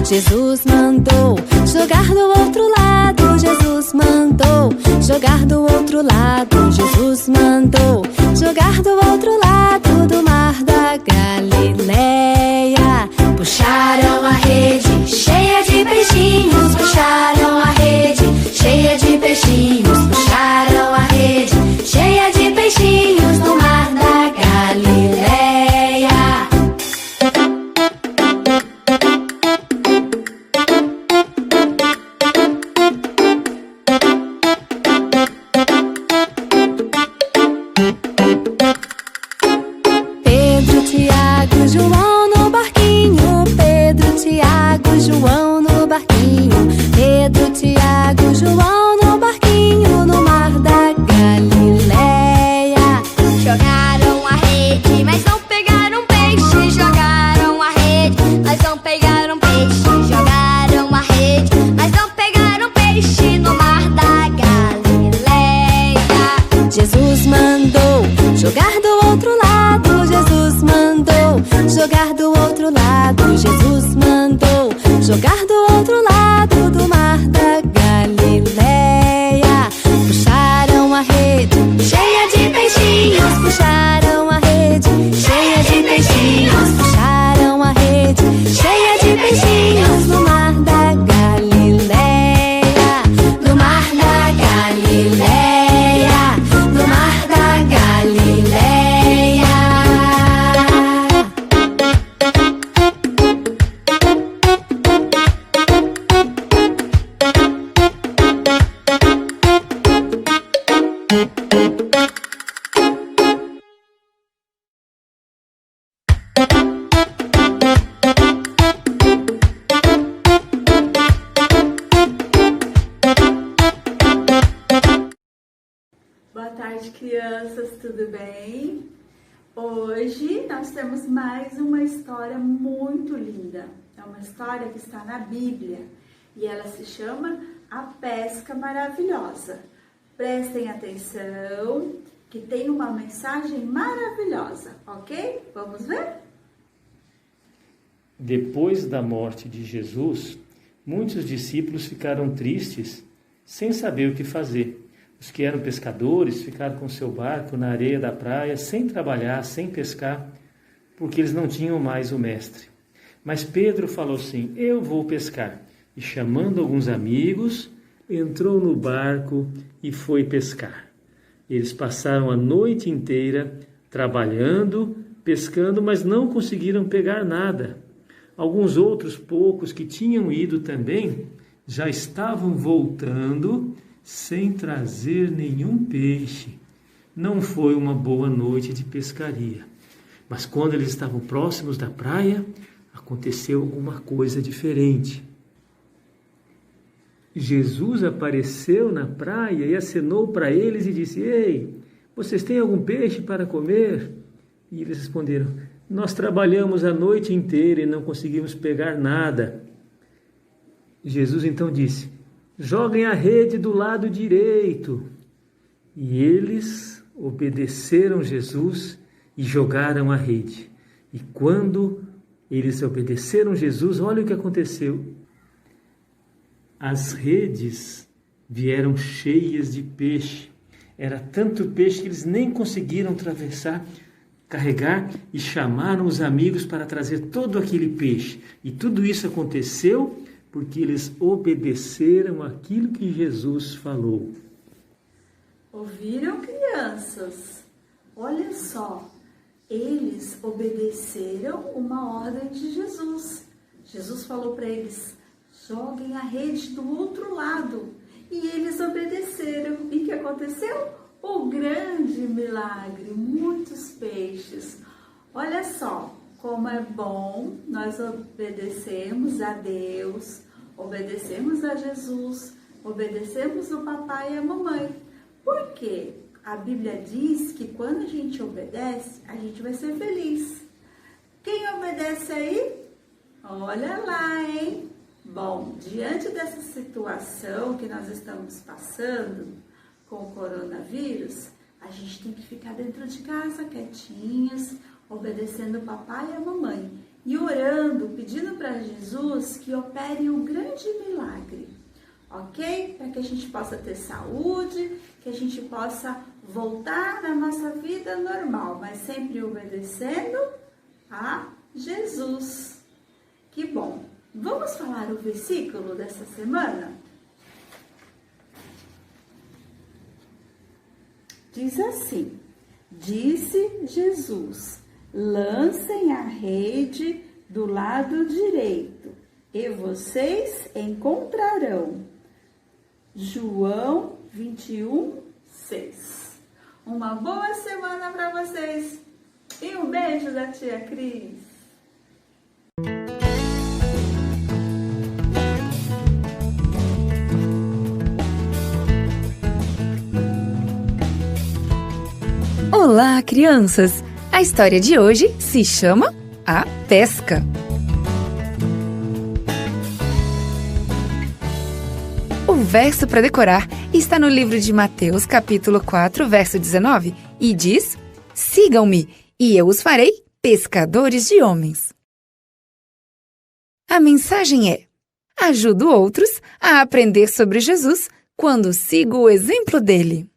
Jesus mandou jogar do outro lado. Jesus mandou jogar do outro lado. Jesus mandou jogar do outro lado do mar da Galileia. Puxaram a rede cheia de peixinhos. Puxaram a rede cheia de peixinhos. Puxaram a rede cheia de peixinhos no mar da Galileia. Pedro, Tiago, João no barquinho. Pedro, Tiago, João no barquinho. Pedro, Tiago, João no barquinho no mar da Galileia. Jogaram a rede, mas não pegaram peixe. Jogaram a rede, mas não pegaram peixe. Jogaram a rede, mas não pegaram peixe no mar da Galileia. Jesus mandou jogar do outro lado. Jesus mandou jogar do outro lado. Jesus mandou jogar do outro lado do mar da Galileia. Puxaram a rede cheia de peixinhos. Puxaram a rede cheia de peixinhos. Puxaram a rede cheia de peixinhos no mar da Galileia. No mar da Galileia. No mar da Galileia. Boa tarde, crianças, tudo bem? Hoje nós temos mais uma história muito linda. É uma história que está na Bíblia e ela se chama A Pesca Maravilhosa. Prestem atenção que tem uma mensagem maravilhosa, ok? Vamos ver? Depois da morte de Jesus, muitos discípulos ficaram tristes, sem saber o que fazer. Os que eram pescadores ficaram com seu barco na areia da praia, sem trabalhar, sem pescar, porque eles não tinham mais o mestre. Mas Pedro falou assim: eu vou pescar. E chamando alguns amigos, entrou no barco e foi pescar. Eles passaram a noite inteira trabalhando, pescando, mas não conseguiram pegar nada. Alguns outros poucos que tinham ido também já estavam voltando sem trazer nenhum peixe. Não foi uma boa noite de pescaria. Mas quando eles estavam próximos da praia, aconteceu alguma coisa diferente. Jesus apareceu na praia e acenou para eles e disse: ei, vocês têm algum peixe para comer? E eles responderam: nós trabalhamos a noite inteira e não conseguimos pegar nada. Jesus então disse: joguem a rede do lado direito. E eles obedeceram Jesus e jogaram a rede. E quando eles obedeceram Jesus, olha o que aconteceu. As redes vieram cheias de peixe. Era tanto peixe que eles nem conseguiram carregar, e chamaram os amigos para trazer todo aquele peixe. E tudo isso aconteceu porque eles obedeceram aquilo que Jesus falou. Ouviram, crianças? Olha só, eles obedeceram uma ordem de Jesus. Jesus falou para eles: joguem a rede do outro lado. E eles obedeceram. E o que aconteceu? O grande milagre, muitos peixes. Olha só como é bom nós obedecemos a Deus, obedecemos a Jesus, obedecemos o papai e a mamãe. Por quê? A Bíblia diz que quando a gente obedece, a gente vai ser feliz. Quem obedece aí? Olha lá, hein? Bom, diante dessa situação que nós estamos passando com o coronavírus, a gente tem que ficar dentro de casa, quietinhos, obedecendo o papai e a mamãe. e orando, pedindo para Jesus que opere um grande milagre, ok? Para que a gente possa ter saúde, que a gente possa voltar na nossa vida normal, mas sempre obedecendo a Jesus. Que bom! Vamos falar o versículo dessa semana? Diz assim: disse Jesus, lancem a rede do lado direito e vocês encontrarão. João 21:6. Uma boa semana para vocês e um beijo da tia Cris. Olá, crianças! A história de hoje se chama A Pesca. O verso para decorar está no livro de Mateus, capítulo 4, verso 19, e diz: sigam-me, e eu os farei pescadores de homens. A mensagem é: ajudo outros a aprender sobre Jesus quando sigo o exemplo dele.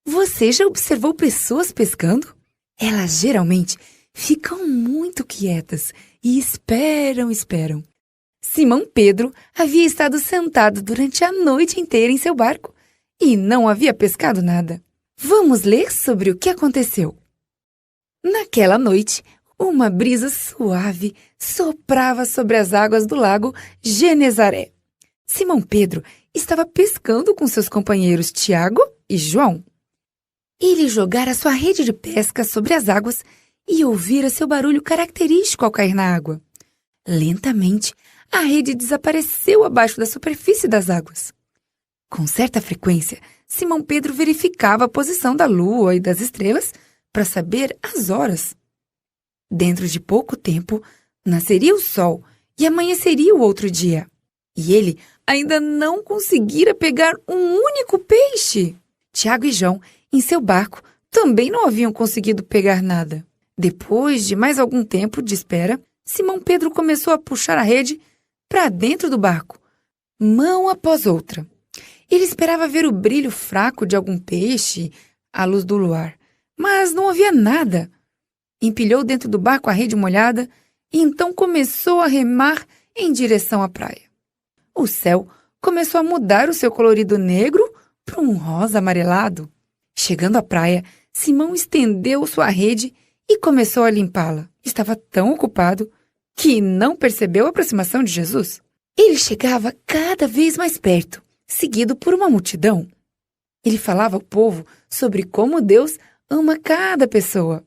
Você já observou pessoas pescando? Elas geralmente ficam muito quietas e esperam. Simão Pedro havia estado sentado durante a noite inteira em seu barco e não havia pescado nada. Vamos ler sobre o que aconteceu. Naquela noite, uma brisa suave soprava sobre as águas do lago Genezaré. Simão Pedro estava pescando com seus companheiros Tiago e João. Ele jogara sua rede de pesca sobre as águas e ouvira seu barulho característico ao cair na água. Lentamente, a rede desapareceu abaixo da superfície das águas. Com certa frequência, Simão Pedro verificava a posição da lua e das estrelas para saber as horas. Dentro de pouco tempo, nasceria o sol e amanheceria o outro dia. E ele ainda não conseguira pegar um único peixe. Tiago e João, em seu barco, também não haviam conseguido pegar nada. Depois de mais algum tempo de espera, Simão Pedro começou a puxar a rede para dentro do barco, mão após outra. Ele esperava ver o brilho fraco de algum peixe à luz do luar, mas não havia nada. Empilhou dentro do barco a rede molhada e então começou a remar em direção à praia. O céu começou a mudar o seu colorido negro para um rosa amarelado. Chegando à praia, Simão estendeu sua rede e começou a limpá-la. Estava tão ocupado que não percebeu a aproximação de Jesus. Ele chegava cada vez mais perto, seguido por uma multidão. Ele falava ao povo sobre como Deus ama cada pessoa.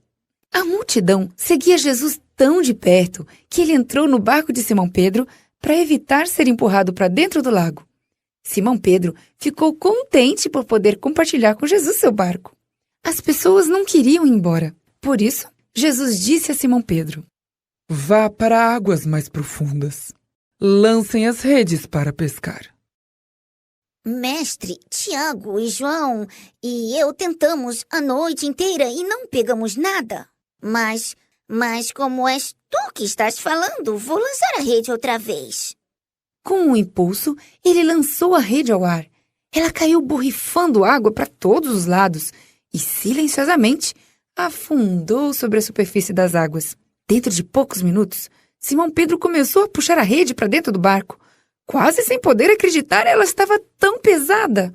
A multidão seguia Jesus tão de perto que ele entrou no barco de Simão Pedro para evitar ser empurrado para dentro do lago. Simão Pedro ficou contente por poder compartilhar com Jesus seu barco. As pessoas não queriam ir embora. Por isso, Jesus disse a Simão Pedro: vá para águas mais profundas. Lancem as redes para pescar. Mestre, Tiago e João e eu tentamos a noite inteira e não pegamos nada. Mas como és tu que estás falando, vou lançar a rede outra vez. Com um impulso, ele lançou a rede ao ar. Ela caiu borrifando água para todos os lados e, silenciosamente, afundou sobre a superfície das águas. Dentro de poucos minutos, Simão Pedro começou a puxar a rede para dentro do barco. Quase sem poder acreditar, ela estava tão pesada.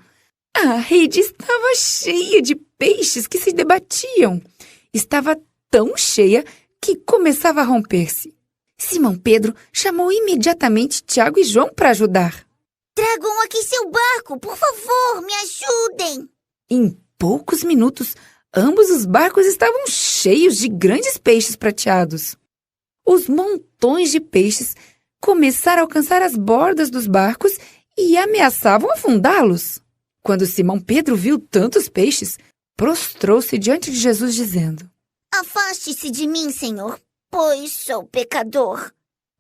A rede estava cheia de peixes que se debatiam. Estava tão cheia que começava a romper-se. Simão Pedro chamou imediatamente Tiago e João para ajudar. Tragam aqui seu barco, por favor, me ajudem. Em poucos minutos, ambos os barcos estavam cheios de grandes peixes prateados. Os montões de peixes começaram a alcançar as bordas dos barcos e ameaçavam afundá-los. Quando Simão Pedro viu tantos peixes, prostrou-se diante de Jesus, dizendo: Afaste-se de mim, Senhor, pois sou pecador.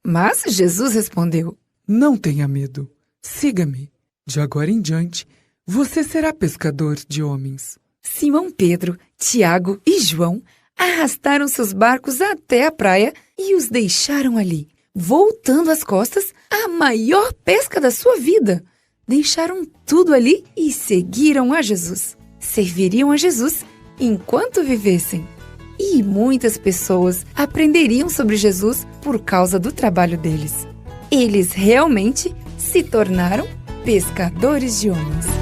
Mas Jesus respondeu: Não tenha medo, siga-me. De agora em diante, você será pescador de homens. Simão Pedro, Tiago e João arrastaram seus barcos até a praia e os deixaram ali, voltando às costas à maior pesca da sua vida. Deixaram tudo ali e seguiram a Jesus. Serviriam a Jesus enquanto vivessem. E muitas pessoas aprenderiam sobre Jesus por causa do trabalho deles. Eles realmente se tornaram pescadores de homens.